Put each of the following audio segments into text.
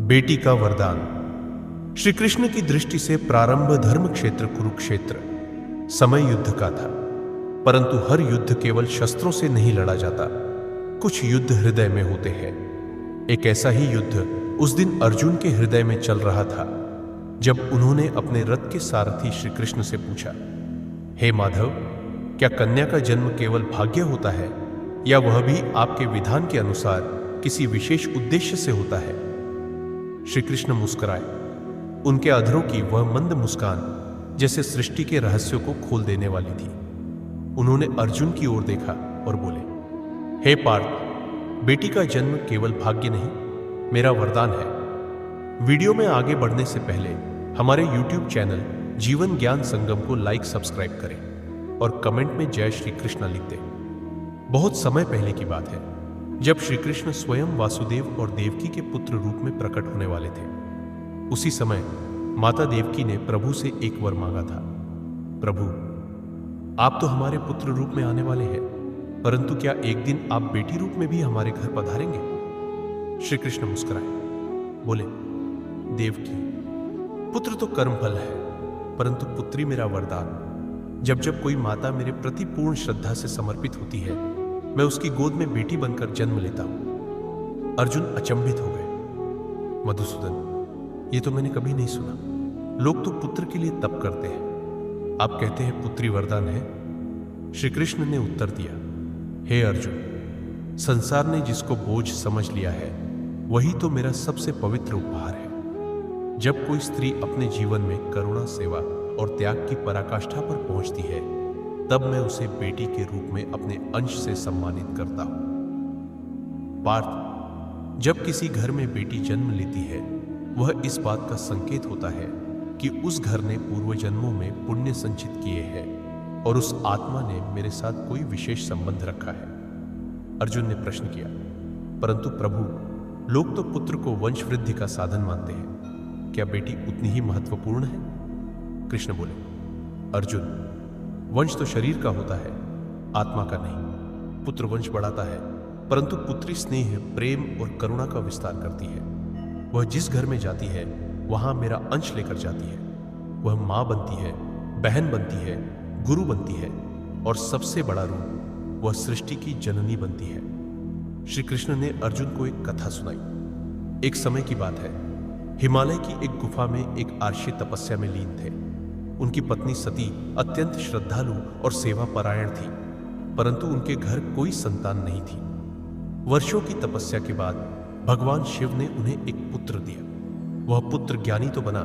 बेटी का वरदान। श्री कृष्ण की दृष्टि से प्रारंभ धर्म क्षेत्र कुरुक्षेत्र समय युद्ध का था, परंतु हर युद्ध केवल शस्त्रों से नहीं लड़ा जाता। कुछ युद्ध हृदय में होते हैं। एक ऐसा ही युद्ध उस दिन अर्जुन के हृदय में चल रहा था, जब उन्होंने अपने रथ के सारथी श्री कृष्ण से पूछा, हे माधव, क्या कन्या का जन्म केवल भाग्य होता है या वह भी आपके विधान के अनुसार किसी विशेष उद्देश्य से होता है? श्री कृष्ण मुस्कुराए। उनके अधरों की वह मंद मुस्कान जैसे सृष्टि के रहस्यों को खोल देने वाली थी। उन्होंने अर्जुन की ओर देखा और बोले, हे पार्थ, बेटी का जन्म केवल भाग्य नहीं, मेरा वरदान है। वीडियो में आगे बढ़ने से पहले हमारे YouTube चैनल जीवन ज्ञान संगम को लाइक सब्सक्राइब करें और कमेंट में जय श्री कृष्ण लिख दें। बहुत समय पहले की बात है, जब श्री कृष्ण स्वयं वासुदेव और देवकी के पुत्र रूप में प्रकट होने वाले थे। उसी समय माता देवकी ने प्रभु से एक वर मांगा था, प्रभु, आप तो हमारे पुत्र रूप में आने वाले हैं, परंतु क्या एक दिन आप बेटी रूप में भी हमारे घर पधारेंगे? श्री कृष्ण मुस्कुराए, बोले, देवकी, पुत्र तो कर्मफल है, परंतु पुत्री मेरा वरदान। जब जब कोई माता मेरे प्रति पूर्ण श्रद्धा से समर्पित होती है, मैं उसकी गोद में बेटी बनकर जन्म लेता हूं। अर्जुन अचंभित हो गए। मधुसूदन, ये तो मैंने कभी नहीं सुना। लोग तो पुत्र के लिए तप करते हैं, आप कहते हैं पुत्री वरदान है? श्री कृष्ण ने उत्तर दिया, हे अर्जुन, संसार ने जिसको बोझ समझ लिया है, वही तो मेरा सबसे पवित्र उपहार है। जब कोई स्त्री अपने जीवन में करुणा, सेवा और त्याग की पराकाष्ठा पर पहुंचती है, तब मैं उसे बेटी के रूप में अपने अंश से सम्मानित करता हूं। पार्थ, जब किसी घर में बेटी जन्म लेती है, वह इस बात का संकेत होता है कि उस घर ने पूर्व जन्मों में पुण्य संचित किए हैं और उस आत्मा ने मेरे साथ कोई विशेष संबंध रखा है। अर्जुन ने प्रश्न किया, परंतु प्रभु, लोग तो पुत्र को वंश वृद्धि का साधन मानते हैं, क्या बेटी उतनी ही महत्वपूर्ण है? कृष्ण बोले, अर्जुन, वंश तो शरीर का होता है, आत्मा का नहीं। पुत्र वंश बढ़ाता है, परंतु पुत्री स्नेह, प्रेम और करुणा का विस्तार करती है। वह जिस घर में जाती है, वहां मेरा अंश लेकर जाती है। वह मां बनती है, बहन बनती है, गुरु बनती है और सबसे बड़ा रूप, वह सृष्टि की जननी बनती है। श्री कृष्ण ने अर्जुन को एक कथा सुनाई। एक समय की बात है, हिमालय की एक गुफा में एक आर्षी तपस्या में लीन थे। उनकी पत्नी सती अत्यंत श्रद्धालु और सेवा परायण थी, परंतु उनके घर कोई संतान नहीं थी। वर्षों की तपस्या के बाद भगवान शिव ने उन्हें एक पुत्र दिया। वह पुत्र ज्ञानी तो बना,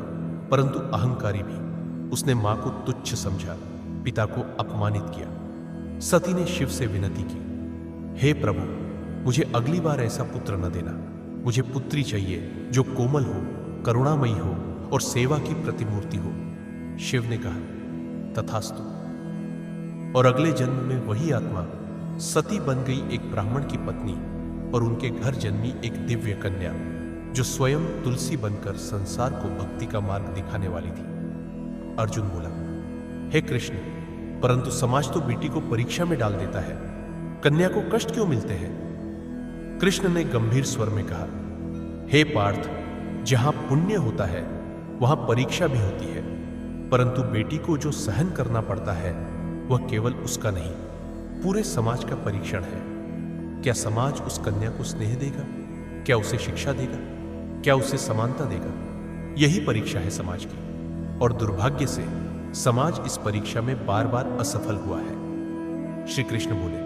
परंतु अहंकारी भी। उसने मां को तुच्छ समझा, पिता को अपमानित किया। सती ने शिव से विनती की, हे प्रभु, मुझे अगली बार ऐसा पुत्र न देना। मुझे पुत्री चाहिए जो कोमल हो, करुणामयी हो और सेवा की प्रतिमूर्ति हो। शिव ने कहा, तथास्तु। और अगले जन्म में वही आत्मा सती बन गई एक ब्राह्मण की पत्नी और उनके घर जन्मी एक दिव्य कन्या, जो स्वयं तुलसी बनकर संसार को भक्ति का मार्ग दिखाने वाली थी। अर्जुन बोला, हे कृष्ण, परंतु समाज तो बेटी को परीक्षा में डाल देता है, कन्या को कष्ट क्यों मिलते हैं? कृष्ण ने गंभीर स्वर में कहा, हे पार्थ, जहां पुण्य होता है वहां परीक्षा भी होती है, परंतु बेटी को जो सहन करना पड़ता है, वह केवल उसका नहीं, पूरे समाज का परीक्षण है। क्या समाज उस कन्या को स्नेह देगा? क्या उसे शिक्षा देगा? क्या उसे समानता देगा? यही परीक्षा है समाज की, और दुर्भाग्य से समाज इस परीक्षा में बार बार असफल हुआ है। श्री कृष्ण बोले,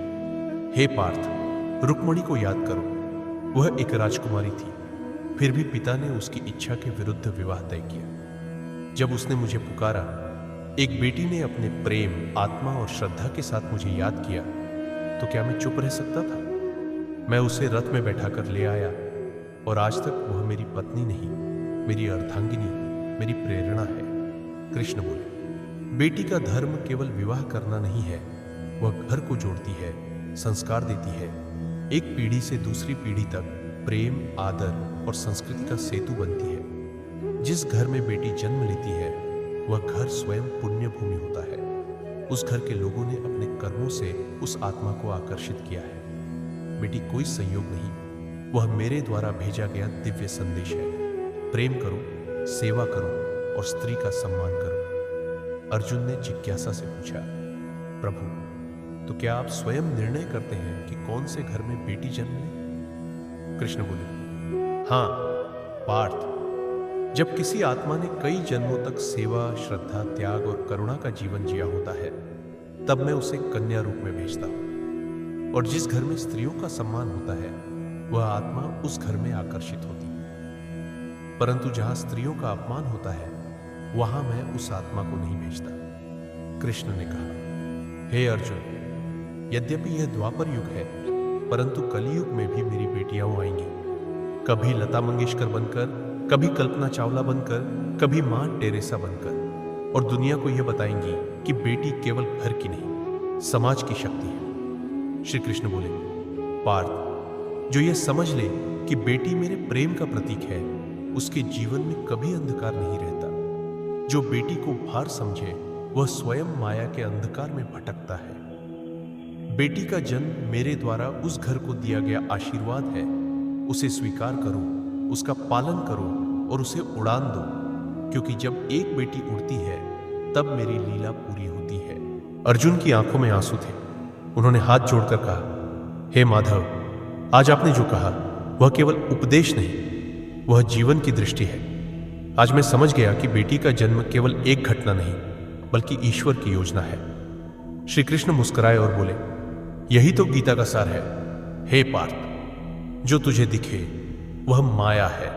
हे पार्थ, रुक्मिणी को याद करो। वह एक राजकुमारी थी, फिर भी पिता ने उसकी इच्छा के विरुद्ध विवाह तय किया। जब उसने मुझे पुकारा, एक बेटी ने अपने प्रेम, आत्मा और श्रद्धा के साथ मुझे याद किया, तो क्या मैं चुप रह सकता था? मैं उसे रथ में बैठाकर ले आया और आज तक वह मेरी पत्नी नहीं, मेरी अर्धांगिनी, मेरी प्रेरणा है। कृष्ण बोले, बेटी का धर्म केवल विवाह करना नहीं है, वह घर को जोड़ती है, संस्कार देती है, एक पीढ़ी से दूसरी पीढ़ी तक प्रेम, आदर और संस्कृति का सेतु बनती है। जिस घर में बेटी जन्म लेती है, वह घर स्वयं पुण्य भूमि होता है। उस घर के लोगों ने अपने कर्मों से उस आत्मा को आकर्षित किया है। बेटी कोई संयोग नहीं, वह मेरे द्वारा भेजा गया दिव्य संदेश है। प्रेम करूं, सेवा करूं और स्त्री का सम्मान करूं। अर्जुन ने जिज्ञासा से पूछा, प्रभु, तो क्या आप स्वयं निर्णय करते हैं कि कौन से घर में बेटी जन्म ले? कृष्ण बोले, हाँ पार्थ, जब किसी आत्मा ने कई जन्मों तक सेवा, श्रद्धा, त्याग और करुणा का जीवन जिया होता है, तब मैं उसे कन्या रूप में भेजता हूं। और जिस घर में स्त्रियों का सम्मान होता है, वह आत्मा उस घर में आकर्षित होती है। परंतु जहां स्त्रियों का अपमान होता है, वहां मैं उस आत्मा को नहीं भेजता। कृष्ण ने कहा, हे अर्जुन, यद्यपि यह द्वापर युग है, परंतु कलयुग में भी मेरी बेटियां आएंगी। कभी लता मंगेशकर बनकर, कभी कल्पना चावला बनकर, कभी मां टेरेसा बनकर, और दुनिया को यह बताएंगी कि बेटी केवल घर की नहीं, समाज की शक्ति है। श्री कृष्ण बोले, पार्थ, जो यह समझ ले कि बेटी मेरे प्रेम का प्रतीक है, उसके जीवन में कभी अंधकार नहीं रहता। जो बेटी को भार समझे, वह स्वयं माया के अंधकार में भटकता है। बेटी का जन्म मेरे द्वारा उस घर को दिया गया आशीर्वाद है। उसे स्वीकार करो, उसका पालन करो और उसे उड़ान दो, क्योंकि जब एक बेटी उड़ती है, तब मेरी लीला पूरी होती है। अर्जुन की आंखों में आंसू थे। उन्होंने हाथ जोड़कर कहा, हे माधव, आज आपने जो कहा वह केवल उपदेश नहीं, वह जीवन की दृष्टि है। आज मैं समझ गया कि बेटी का जन्म केवल एक घटना नहीं, बल्कि ईश्वर की योजना है। श्री कृष्ण मुस्कुराए और बोले, यही तो गीता का सार है। हे पार्थ, जो तुझे दिखे वह माया है,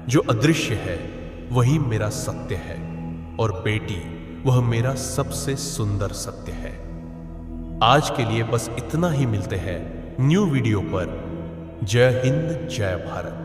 जो अदृश्य है वही मेरा सत्य है, और बेटी वह मेरा सबसे सुंदर सत्य है। आज के लिए बस इतना ही। मिलते हैं न्यू वीडियो पर। जय हिंद, जय भारत।